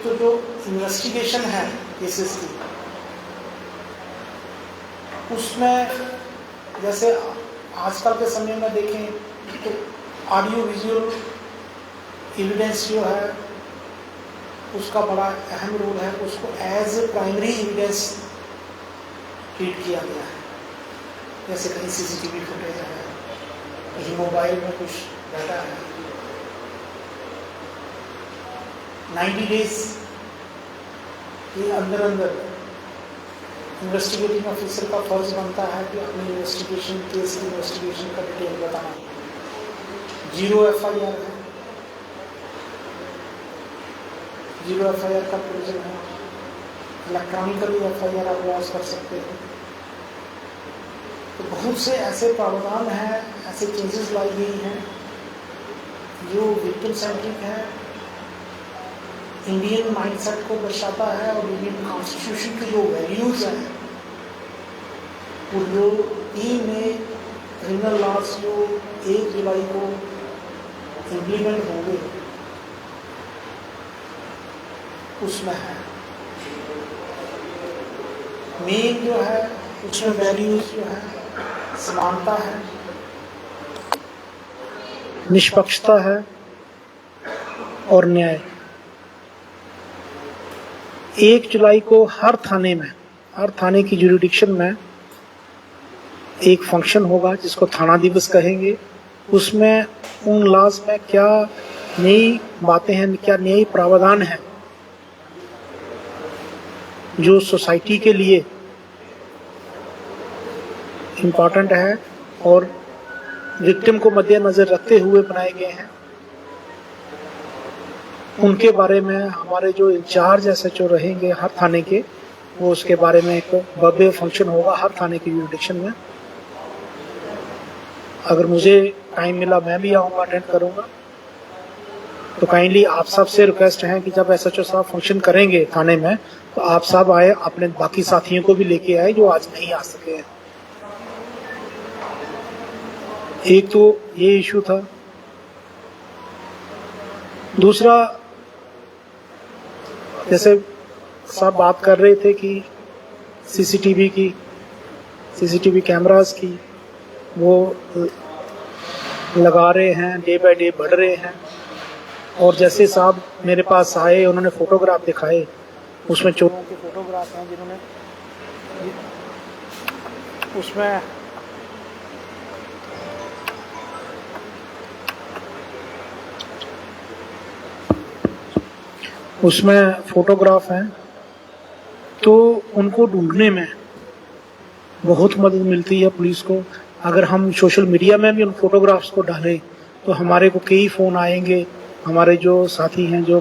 तो जो इन्वेस्टिगेशन है केसेस की, उसमें जैसे आजकल के समय में देखें तो ऑडियो विजुअल एविडेंस जो है उसका बड़ा अहम रोल है, उसको as a primary evidence treat किया गया है। जैसे कहीं सीसीटीवी फुटेज है, कहीं मोबाइल में कुछ डाटा है, 90 डेज के अंदर इन्वेस्टिगेटिंग ऑफिसर का फर्ज बनता है कि अपनी इन्वेस्टिगेशन, केस की इन्वेस्टिगेशन का डिटेल बताना। 0 FIR है, 0 FIR का प्रोविजन है। इलेक्ट्रॉनिकली FIR आप लॉन्च कर सकते हैं। तो बहुत से ऐसे प्रावधान हैं, ऐसे चेंजेस लाई गई हैं जो विक्टिम सेंट्रिक है, इंडियन माइंडसेट को दर्शाता है और इंडियन कॉन्स्टिट्यूशन की जो वैल्यूज हैं, वो जो 3 में क्रिमिनल लॉज जो 1 जुलाई को इम्प्लीमेंट होंगे उसमें है। मेन जो है उसमें वैल्यूज जो है समानता है, निष्पक्षता है और न्याय। 1 जुलाई को हर थाने की ज्यूरिडिक्शन में एक फंक्शन होगा जिसको थाना दिवस कहेंगे। उसमें उन लॉज में क्या नई बातें हैं, क्या नई प्रावधान है जो सोसाइटी के लिए इम्पोर्टेंट है और विक्टिम को मद्देनजर रखते हुए बनाए गए हैं, उनके बारे में हमारे जो इंचार्ज SHO रहेंगे हर थाने के, वो उसके बारे में एक भव्य फंक्शन होगा हर थाने की ज्यूरिडिक्शन में। अगर मुझे टाइम मिला मैं भी आऊँगा, अटेंड करूँगा। तो काइंडली आप सब से रिक्वेस्ट है कि जब SHO साहब फंक्शन करेंगे थाने में तो आप सब आए, अपने बाकी साथियों को भी लेके आए जो आज नहीं आ सके हैं। एक तो ये इशू था। दूसरा, जैसे सब बात कर रहे थे कि सीसीटीवी कैमरास की वो लगा रहे हैं, डे बाय डे बढ़ रहे हैं। और जैसे साहब मेरे पास आए, उन्होंने फोटोग्राफ दिखाए, उसमें चोरों के फोटोग्राफ हैं जिन्होंने उसमें फोटोग्राफ हैं। तो उनको ढूंढने में बहुत मदद मिलती है पुलिस को। अगर हम सोशल मीडिया में भी उन फोटोग्राफ्स को डालें तो हमारे को कई फ़ोन आएंगे, हमारे जो साथी हैं, जो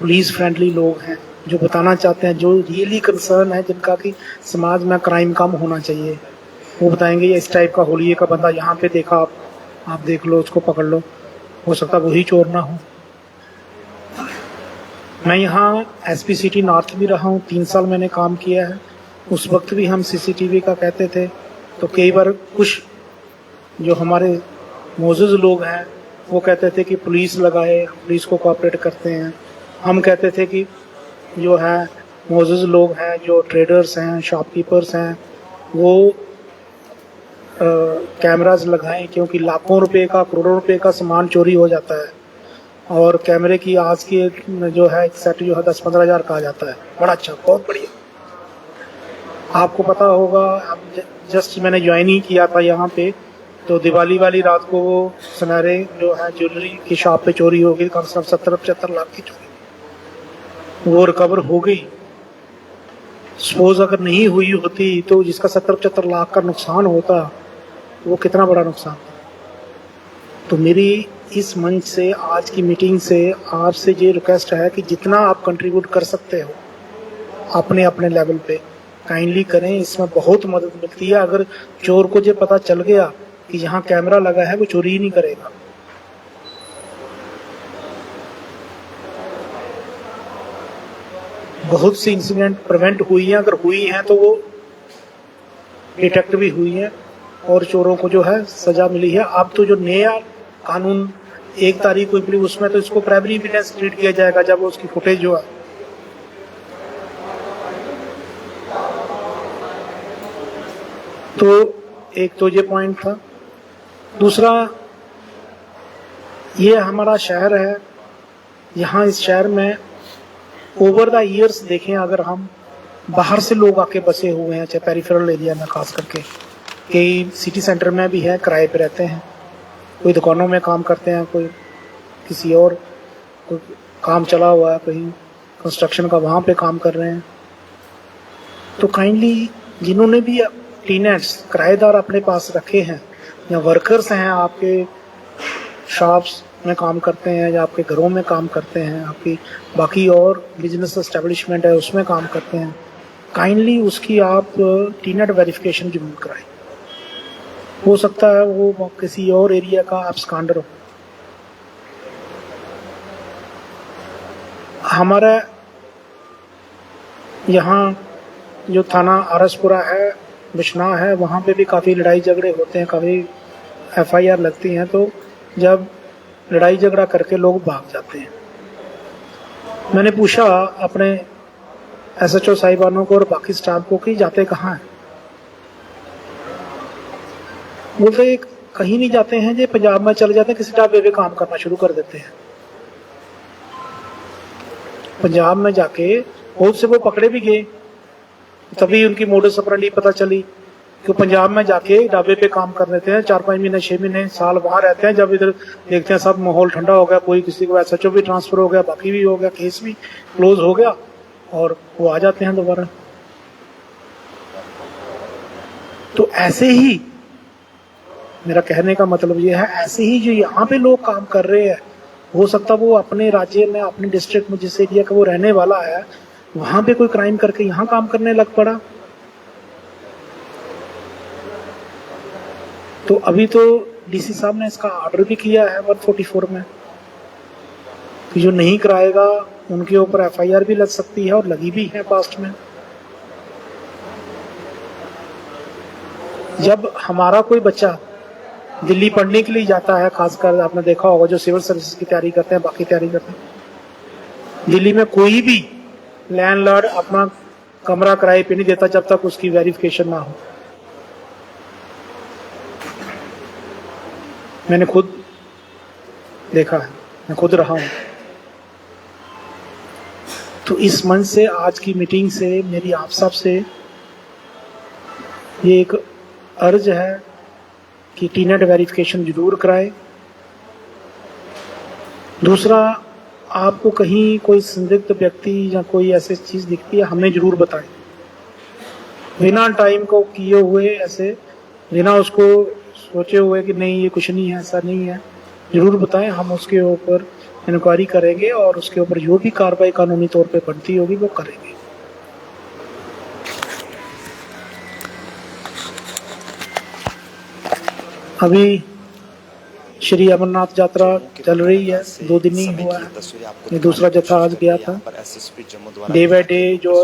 पुलिस फ्रेंडली लोग हैं, जो बताना चाहते हैं, जो रियली कंसर्न है, जिनका कि समाज में क्राइम कम होना चाहिए, वो बताएंगे ये इस टाइप का होलिये का बंदा यहाँ पे देखा, आप देख लो, उसको पकड़ लो, हो सकता वही चोर ना हो। मैं यहाँ SP सिटी नॉर्थ भी रहा हूँ, 3 साल मैंने काम किया है। उस वक्त भी हम CCTV का कहते थे, तो कई बार कुछ जो हमारे मोअज़्ज़ज़ लोग हैं वो कहते थे कि पुलिस लगाए, पुलिस को कोऑपरेट करते हैं। हम कहते थे कि जो है मोअज़्ज़ज़ लोग हैं, जो ट्रेडर्स हैं, शॉपकीपर्स हैं, वो कैमरास लगाएं, क्योंकि लाखों रुपए का, करोड़ों रुपए का सामान चोरी हो जाता है। और कैमरे की आज की जो है एक सेट जो है 10-15 हज़ार का आ जाता है। बड़ा अच्छा, बहुत बढ़िया। आपको पता होगा, अब जस्ट मैंने ज्वाइन ही किया था यहाँ पे, तो दिवाली वाली रात को वो सुनहरे जो है ज्वेलरी की शॉप पे चोरी हो गई, कम से कम 70-75 लाख की चोरी, वो रिकवर हो गई। सपोज अगर नहीं हुई होती तो जिसका 70-75 लाख का नुकसान होता, वो कितना बड़ा नुकसान था। तो मेरी इस मंच से, आज की मीटिंग से आपसे ये रिक्वेस्ट है कि जितना आप कंट्रीब्यूट कर सकते हो अपने अपने लेवल पे काइंडली करें, इसमें बहुत मदद मिलती है। अगर चोर को ये पता चल गया कि यहाँ कैमरा लगा है, वो चोरी ही नहीं करेगा। बहुत सी इंसिडेंट प्रिवेंट हुई हैं, अगर हुई हैं तो वो डिटेक्ट भी हुई हैं और चोरों को जो है सजा मिली है। अब तो जो नया कानून 1 तारीख को, उसमें तो इसको प्राइमरी एविडेंस ट्रीट किया जाएगा जब उसकी फुटेज जो है तो एक तो ये पॉइंट था। दूसरा, ये हमारा शहर है, यहाँ इस शहर में ओवर द ईयर्स देखें अगर हम, बाहर से लोग आके बसे हुए हैं, चाहे पेरिफेरल एरिया में खास करके, कई सिटी सेंटर में भी है, किराए पे रहते हैं, कोई दुकानों में काम करते हैं, कोई किसी और कोई काम चला हुआ है कहीं कंस्ट्रक्शन का, वहाँ पे काम कर रहे हैं। तो काइंडली जिन्होंने भी टीनेट्स किराएदार अपने पास रखे हैं या वर्कर्स हैं, आपके शॉप्स में काम करते हैं या आपके घरों में काम करते हैं, आपकी बाकी और बिजनेस एस्टेब्लिशमेंट है उसमें काम करते हैं, काइंडली उसकी आप टीनेट वेरिफिकेशन जरूर कराएं। हो सकता है वो किसी और एरिया का एब्सकॉन्डर हो। हमारा यहाँ जो थाना आरसपुरा है, बिश्नाह है, वहाँ पे भी काफ़ी लड़ाई झगड़े होते हैं, काफ़ी FIR लगती हैं। तो जब लड़ाई झगड़ा करके लोग भाग जाते हैं, मैंने पूछा अपने SHO साहिबानों को और बाकी स्टाफ को कि जाते कहाँ हैं। बोलते कहीं नहीं जाते हैं, ये पंजाब में चले जाते हैं, किसी ढाबे पे काम करना शुरू कर देते हैं। पंजाब में जाके बहुत से वो पकड़े भी गए, तभी उनकी मोडस ऑपरेंडी पता चली कि पंजाब में जाके ढाबे पे काम कर लेते हैं, 4-5 महीने 6 महीने साल वहां रहते हैं। जब इधर देखते हैं सब माहौल ठंडा हो गया, कोई किसी को SHO भी ट्रांसफर हो गया, बाकी भी हो गया, केस भी क्लोज हो गया, और वो आ जाते हैं दोबारा। तो ऐसे ही मेरा कहने का मतलब ये है, ऐसे ही जो यहाँ पे लोग काम कर रहे हैं, हो सकता वो अपने राज्य में, अपने डिस्ट्रिक्ट में, जिस एरिया का वो रहने वाला है, वहां पे कोई क्राइम करके यहाँ काम करने लग पड़ा। तो अभी तो DC साहब ने इसका ऑर्डर भी किया है 144 में कि जो नहीं कराएगा उनके ऊपर FIR भी लग सकती है, और लगी भी है पास्ट में। जब हमारा कोई बच्चा दिल्ली पढ़ने के लिए जाता है, खासकर आपने देखा होगा जो सिविल सर्विसेज की तैयारी करते हैं, बाकी तैयारी करते हैं, दिल्ली में कोई भी लैंडलॉर्ड अपना कमरा किराए पे नहीं देता जब तक उसकी वेरिफिकेशन ना हो। मैंने खुद देखा है, मैं खुद रहा हूं। तो इस मंच से, आज की मीटिंग से मेरी आप सब से ये एक अर्ज है कि टीनेट वेरिफिकेशन जरूर कराएं। दूसरा, आपको कहीं कोई संदिग्ध व्यक्ति या कोई ऐसी चीज दिखती है, हमें जरूर बताएं, बिना टाइम को किए हुए, ऐसे बिना उसको सोचे हुए कि नहीं ये कुछ नहीं है, ऐसा नहीं है, जरूर बताएं। हम उसके ऊपर इंक्वायरी करेंगे और उसके ऊपर जो भी कार्रवाई कानूनी तौर पे बनती होगी वो करेंगे। अभी श्री अमरनाथ यात्रा चल रही है, 2 दिन ही हुआ है, ये दूसरा जत्था आज गया था। डे बाय डे जो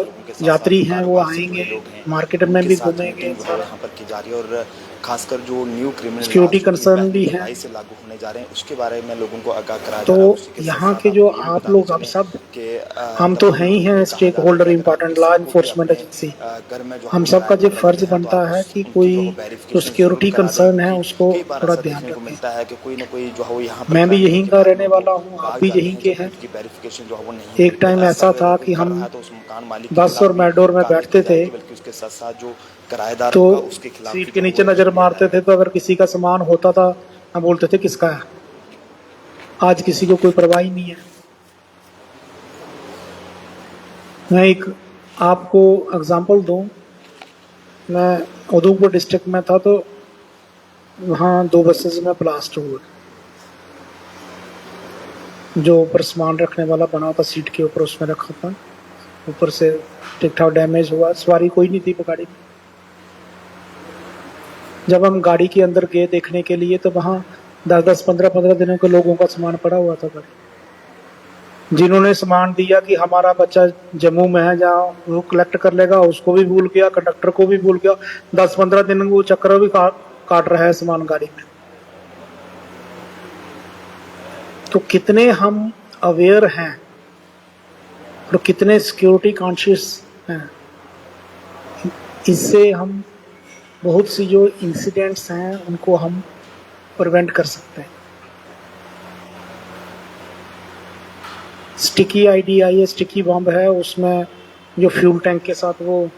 यात्री हैं वो आएंगे, मार्केट में भी घूमेंगे, और खासकर जो न्यू क्रिमिनल सिक्योरिटी कंसर्न भी है से लागू होने जा रहे हैं उसके बारे में लोगों को आगाह कराया तो यहाँ के जो आप लोग, आप सब, हम तो हैं ही हैं stakeholder, important law enforcement agency, हम सबका जो फर्ज बनता है कि कोई जो सिक्योरिटी कंसर्न है उसको थोड़ा ध्यान रखें। मैं भी यहीं का रहने वाला हूँ, आप भी यहीं के हैं। एक टाइम ऐसा था कि हम बस और मेट्रो में बैठते थे तो सीट के नीचे नजर मारते थे, तो अगर किसी का सामान होता था हम बोलते थे किसका है। आज किसी को कोई परवाह ही नहीं है। मैं एक आपको एग्जांपल दूं, मैं उधमपुर डिस्ट्रिक्ट में था तो वहाँ 2 बसेस में ब्लास्ट हुआ, जो ऊपर सामान रखने वाला बना था सीट के ऊपर, उसमें रखा था, ऊपर से ठीक ठाक डैमेज हुआ, सवारी कोई नहीं थी गाड़ी में। जब हम गाड़ी के अंदर गए देखने के लिए तो वहाँ 10-10, 15-15 दिनों के लोगों का सामान पड़ा हुआ था गाड़ी। जिन्होंने सामान दिया कि हमारा बच्चा जम्मू में है, जहाँ वो कलेक्ट कर लेगा, उसको भी भूल गया, कंडक्टर को भी भूल गया, 10-15 दिन वो चक्कर भी काट रहा है सामान गाड़ी में। तो कितने हम अवेयर हैं और कितने सिक्योरिटी कॉन्शियस हैं, इससे हम बहुत सी जो इंसिडेंट्स हैं उनको हम प्रिवेंट कर सकते हैं। स्टिकी आईडी आई है, स्टिकी बम है, उसमें जो फ्यूल टैंक के साथ वो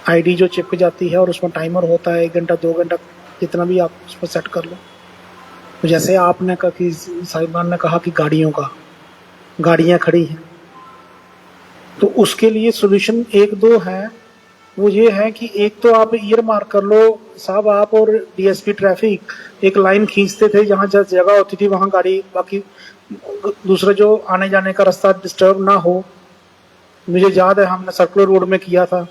आईडी जो चिपक जाती है और उसमें टाइमर होता है 1 घंटा 2 घंटा जितना भी आप उस पर सेट कर लो। तो जैसे आपने कहा कि साहिबान ने कहा कि गाड़ियां खड़ी हैं, तो उसके लिए सोल्यूशन 1-2 है। वो ये है कि एक तो आप ईयर मार्क कर लो साहब, आप और डीएसपी ट्रैफिक एक लाइन खींचते थे, जहां जगह होती थी वहां गाड़ी, बाकी दूसरा जो आने जाने का रास्ता डिस्टर्ब ना हो। मुझे याद है हमने सर्कुलर रोड में किया था,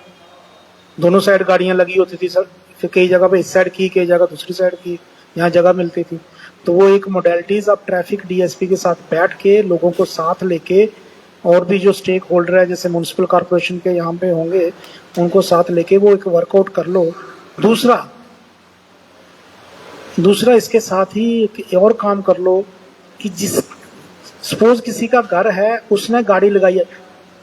दोनों साइड गाड़ियां लगी होती थी सर, फिर कई जगह पे इस साइड की, कई जगह दूसरी साइड की, यहाँ जगह मिलती थी। तो वो एक मोडेलिटीज आप ट्रैफिक डीएसपी के साथ बैठ के लोगों को साथ लेके, और भी जो स्टेक होल्डर है जैसे म्युनिसिपल कॉर्पोरेशन के यहाँ पे होंगे, उनको साथ लेके वो एक वर्कआउट कर लो। दूसरा इसके साथ ही एक और काम कर लो कि जिस सपोज किसी का घर है, उसने गाड़ी लगाई है,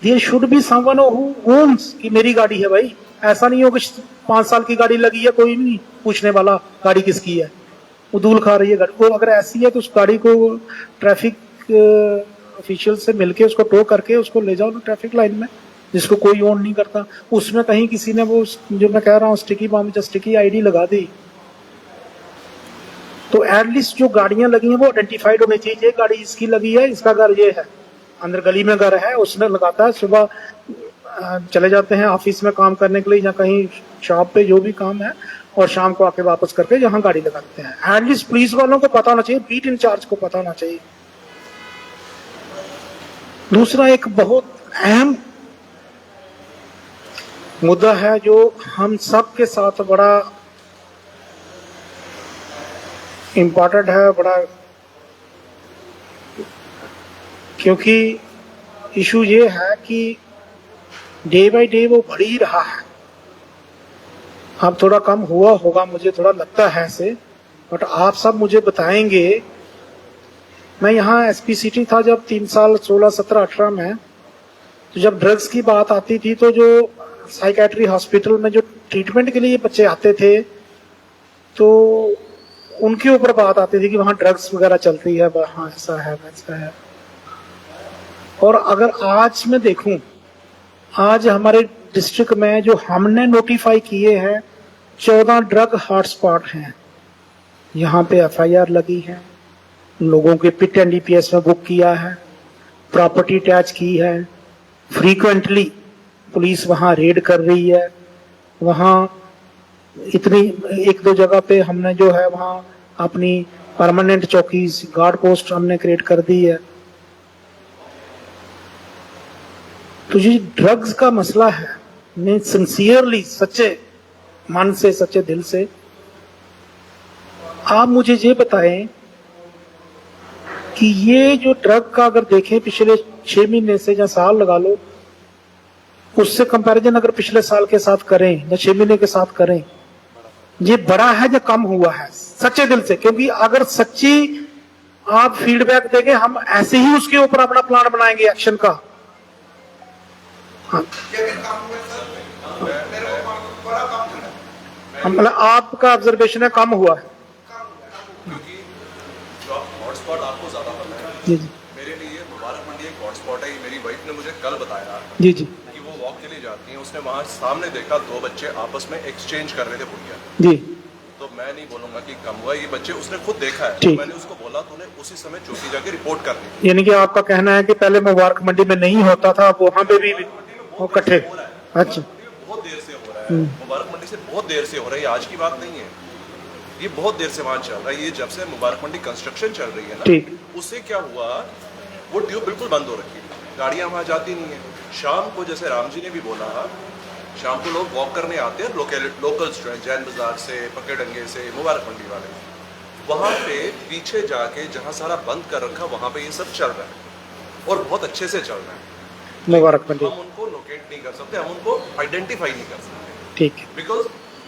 there should be someone who owns कि मेरी गाड़ी है भाई। ऐसा नहीं हो कि 5 साल की गाड़ी लगी है, कोई नहीं पूछने वाला गाड़ी किसकी है, वो धूल खा रही है गाड़ी। वो अगर ऐसी है तो उस गाड़ी को ट्रैफिक ऑफिशियल से मिलके उसको टो करके उसको ले जाओ ना ट्रैफिक लाइन में, जिसको कोई ओन नहीं करता। उसमें कहीं किसी ने वो जो मैं कह रहा हूँ स्टिकी बम या स्टिकी आईडी लगा दी, तो एटलीस्ट जो गाड़ियां लगी हैं वो आइडेंटिफाइड होनी चाहिए, ये गाड़ी इसकी लगी है, इसका घर ये है, अंदर गली में घर है, उसने लगाता है। सुबह चले जाते हैं ऑफिस में काम करने के लिए या कहीं शॉप पे जो भी काम है, और शाम को आके वापस करके यहाँ गाड़ी लगाते हैं। एटलीस्ट पुलिस वालों को पता होना चाहिए, बीट इंचार्ज को पता होना चाहिए। दूसरा एक बहुत अहम मुद्दा है जो हम सब के साथ बड़ा इम्पोर्टेंट है, बड़ा, क्योंकि इशू ये है कि डे बाय डे वो बढ़ ही रहा है। अब थोड़ा कम हुआ होगा मुझे थोड़ा लगता है ऐसे, बट आप सब मुझे बताएंगे। मैं यहाँ एसपी सिटी था जब 3 साल 16, 17, 18 में, तो जब ड्रग्स की बात आती थी तो जो साइकेट्री हॉस्पिटल में जो ट्रीटमेंट के लिए बच्चे आते थे, तो उनके ऊपर बात आती थी कि वहां ड्रग्स वगैरह चलती है, वहां ऐसा है वैसा है। और अगर आज मैं देखूं, आज हमारे डिस्ट्रिक्ट में जो हमने नोटिफाई किए हैं 14 ड्रग हॉटस्पॉट हैं, यहाँ पे एफआईआर लगी है, लोगों के पिट एनडीपीएस में बुक किया है, प्रॉपर्टी अटैच की है, फ्रीक्वेंटली पुलिस वहां रेड कर रही है। वहां इतनी 1-2 जगह पे हमने जो है वहां अपनी परमानेंट चौकी गार्ड पोस्ट हमने क्रिएट कर दी है। तो ये ड्रग्स का मसला है, मैं सिंसियरली सच्चे मन से सच्चे दिल से आप मुझे ये बताएं कि ये जो ड्रग का अगर देखें पिछले 6 महीने से या साल लगा लो, उससे कंपैरिजन अगर पिछले साल के साथ करें या 6 महीने के साथ करें, ये बड़ा है या कम हुआ है सच्चे दिल से? क्योंकि अगर सच्ची आप फीडबैक देंगे, हम ऐसे ही उसके ऊपर अपना प्लान बनाएंगे एक्शन का। हाँ, मतलब आपका ऑब्जर्वेशन है कम हुआ है, क्योंकि जो हॉटस्पॉट आपको ज्यादा पता है। जी जी मेरे लिए मुबारक मंडी एक हॉटस्पॉट है। मेरी वाइफ ने मुझे कल बताया जी जी कि वो वॉक के लिए जाती हैं, उसने वहाँ सामने देखा 2 बच्चे आपस में एक्सचेंज कर रहे थे पुड़िया। जी। तो मैं नहीं बोलूंगा कि कम हुआ, ये बच्चे उसने खुद देखा है। ठीक। तो मैंने उसको बोला तूने उसी समय चौकी जाके रिपोर्ट कर दी। यानी कि आपका कहना है कि पहले मुबारक मंडी में नहीं होता था, अब वहां पे भी वो इकट्ठे। अच्छा, बहुत देर से हो रहा है, मुबारक मंडी से बहुत देर से हो रहा है, ये आज की बात नहीं है, ये बहुत देर से वहाँ चल रहा है। ये जब से मुबारक मंडी कंस्ट्रक्शन चल रही है ना, ठीक। उससे क्या हुआ, वो ट्यूब बिल्कुल बंद हो रखी है, गाड़ियाँ वहाँ जाती नहीं है। शाम को जैसे राम जी ने भी बोला, शाम को लोग वॉक करने आते हैं, लोकल्स जो है जैन बाजार से, पकेडंगे से, मुबारक मंडी वाले, वहाँ पे पीछे जाके जहाँ सारा बंद कर रखा वहाँ पे ये सब चल रहा है और बहुत अच्छे से चल रहा है। मुबारक मंडी हम उनको लोकेट नहीं कर सकते, हम उनको आइडेंटिफाई नहीं कर सकते, ठीक है। Because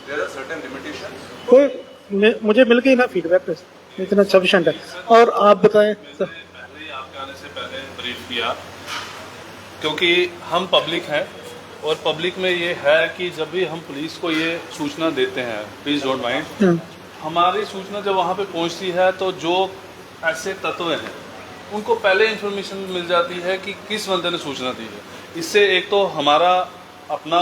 there are certain limitation. कोई मुझे मिल गई ना फीडबैक, इतना सफिशिएंट है। और आप बताएं सर। पहले आपके आने से पहले ब्रीफ किया, क्योंकि हम पब्लिक हैं और पब्लिक में ये है कि जब भी हम पुलिस को ये सूचना देते हैं, प्लीज डोंट माइंड, हमारी सूचना जब वहाँ पे पहुँचती है तो जो ऐसे तत्व हैं उनको पहले इन्फॉर्मेशन मिल जाती है कि किस बंदे ने सूचना दी है। इससे एक तो हमारा अपना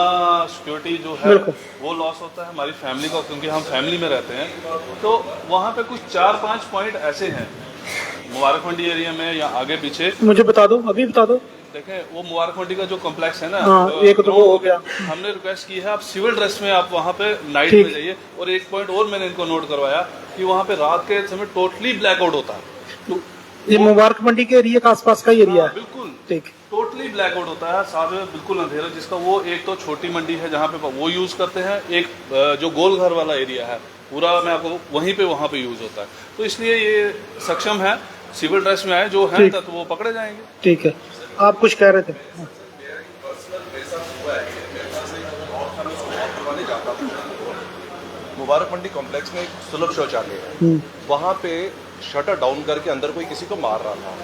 सिक्योरिटी जो है वो लॉस होता है, हमारी फैमिली को, क्योंकि हम फैमिली में रहते हैं। तो वहाँ पे कुछ 4-5 पॉइंट ऐसे हैं मुबारक मंडी एरिया में या आगे पीछे। मुझे बता दो, अभी बता दो। देखें वो मुबारक मंडी का जो कॉम्प्लेक्स है ना, एक तो वो हो गया। हमने रिक्वेस्ट की है आप सिविल ड्रेस में आप वहाँ पे नाइट में जाइए। और एक पॉइंट और मैंने इनको नोट करवाया कि वहाँ पे रात के समय टोटली ब्लैकआउट होता है। तो ये मुबारक मंडी के एरिया का आसपास का एरिया है, बिल्कुल ठीक, टोटली ब्लैकआउट होता है, साथ में बिल्कुल अंधेरा, जिसका वो एक तो छोटी मंडी है जहाँ पे वो यूज करते हैं, एक जो गोल घर वाला एरिया है पूरा मैं आपको वहीं पे वहाँ पे यूज होता है। तो इसलिए ये सक्षम है, सिविल ड्रेस में आए जो है तो वो पकड़े जाएंगे। ठीक है, आप कुछ कह रहे थे। मुबारक मंडी कॉम्प्लेक्स में एक सुलभ शौचालय है, वहाँ पे शटर डाउन करके अंदर कोई किसी को मार रहा था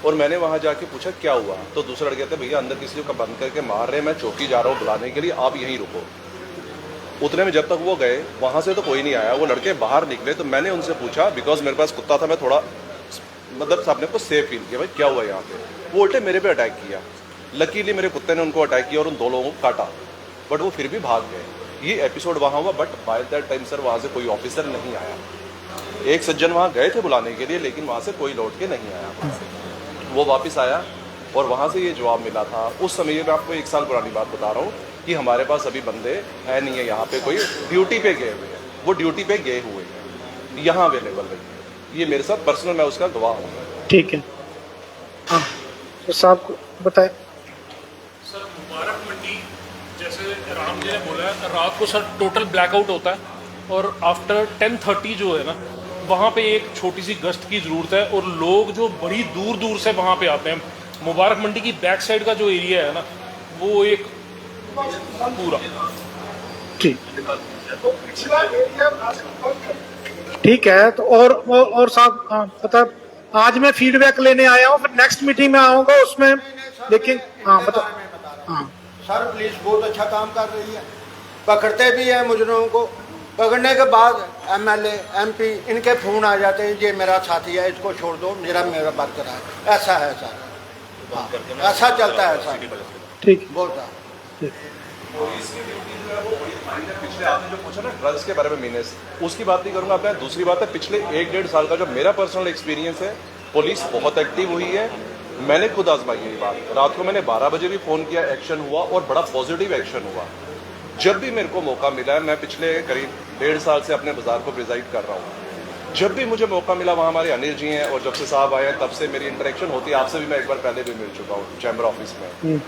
और मैंने वहाँ जाके पूछा क्या हुआ, तो दूसरा लड़के कहते भैया अंदर किसी को बंद करके मार रहे हैं, मैं चौकी जा रहा हूँ बुलाने के लिए, आप यहीं रुको। उतने में जब तक वो गए वहाँ से तो कोई नहीं आया, वो लड़के बाहर निकले तो मैंने उनसे पूछा, बिकॉज मेरे पास कुत्ता था, मैं थोड़ा मतलब अपने को सेफ फील किया, भाई क्या हुआ यहाँ पे। वो उल्टे मेरे पे अटैक किया, लकीली मेरे कुत्ते ने उनको अटैक किया और उन 2 लोगों को काटा, बट वो फिर भी भाग गए। ये एपिसोड वहाँ हुआ, but by that time sir वहाँ से कोई ऑफिसर नहीं आया। एक सज्जन वहाँ गए थे बुलाने के लिए, लेकिन वहाँ से कोई लौट के नहीं आया। वो वापस आया और वहाँ से ये जवाब मिला था। उस समय मैं आपको 1 साल पुरानी बात बता रहा हूँ कि हमारे पास अभी बंदे है नहीं है यहाँ पे, कोई ड्यूटी पे गए हुए हैं, वो ड्यूटी पे गए हुए हैं, यहाँ अवेलेबल नहीं है। ये मेरे साथ पर्सनल, मैं उसका गवाह हूँ। ठीक है, हाँ तो साहब को बताए। सर मुबारक मंडी जैसे राम जी ने बोला है, रात को सर टोटल ब्लैकआउट होता है और आफ्टर 10:30 जो है ना वहाँ पे एक छोटी सी गश्त की ज़रूरत है और लोग जो बड़ी दूर दूर से वहाँ पे आते हैं। मुबारक मंडी की बैक साइड का जो एरिया है ना वो एक पूरा ठीक है। तो और साहब हाँ, पता आज मैं फीडबैक लेने आया हूँ, फिर नेक्स्ट मीटिंग में आऊँगा उसमें देखिए। हाँ बता। हाँ सर पुलिस बहुत अच्छा काम कर रही है, पकड़ते भी है मुजरिमों को, पकड़ने के बाद MLA MP इनके फ़ोन आ जाते हैं, ये मेरा साथी है इसको छोड़ दो, मेरा बात करा है। ऐसा है सर, हाँ, ऐसा चलता है सर। ठीक बोलता पिछले आपने जो पूछा ना ड्रग्स के बारे में मीनेस, उसकी बात नहीं करूंगा। अपना दूसरी बात है, पिछले 1-1.5 साल का जो मेरा पर्सनल एक्सपीरियंस है, पुलिस बहुत एक्टिव हुई है। मैंने खुद आजमाई ये बात, रात को मैंने 12 बजे भी फ़ोन किया, एक्शन हुआ और बड़ा पॉजिटिव एक्शन हुआ। जब भी मेरे को मौका मिला है, मैं पिछले करीब 1.5 साल से अपने बाजार को प्रिजाइड कर रहा हूँ, जब भी मुझे मौका मिला, वहाँ हमारे अनिल जी हैं और जब से साहब आए हैं तब से मेरी इंटरेक्शन होती है। आपसे भी मैं एक बार पहले भी मिल चुका हूँ चैम्बर ऑफिस में।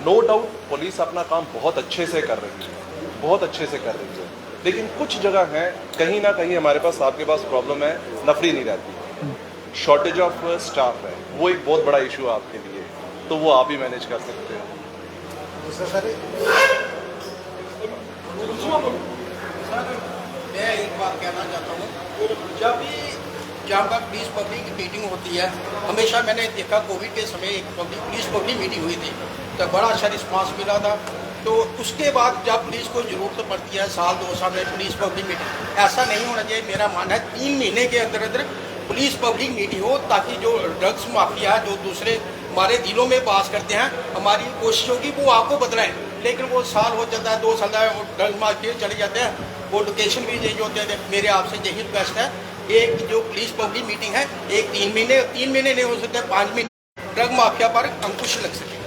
नो डाउट पुलिस अपना काम बहुत अच्छे से कर रही है, बहुत अच्छे से कर रही है, लेकिन कुछ जगह है कहीं ना कहीं हमारे पास, आपके पास प्रॉब्लम है, नफरी नहीं रहती, शॉर्टेज ऑफ स्टाफ है, वो एक बहुत बड़ा इशू है आपके लिए, तो वो आप ही मैनेज कर सकते हो। मैं एक बात कहना चाहता हूँ, जब भी जहाँ पर पुलिस पब्लिक मीटिंग होती है, हमेशा मैंने देखा कोविड के समय एक पुलिस पब्लिक मीटिंग हुई थी तो बड़ा अच्छा रिस्पांस मिला था। तो उसके बाद जब पुलिस को ज़रूरत पड़ती है 1-2 साल में पुलिस पब्लिक मीटिंग, ऐसा नहीं होना चाहिए। मेरा मानना है 3 महीने के अंदर अंदर पुलिस पब्लिक मीटिंग हो, ताकि जो ड्रग्स माफिया जो दूसरे हमारे दिलों में बास करते हैं, हमारी कोशिश होगी वो आपको बदलाएं, लेकिन वो साल हो जाता है, 2 साल ड्रग्स माफिया चले जाते हैं, वो लोकेशन भी चेंज होते हैं। मेरे आपसे यही रिक्वेस्ट है, एक जो पुलिस पब्लिक मीटिंग है, एक 3 महीने नहीं हो सकते, 5 महीने ड्रग माफिया पर अंकुश लग सके।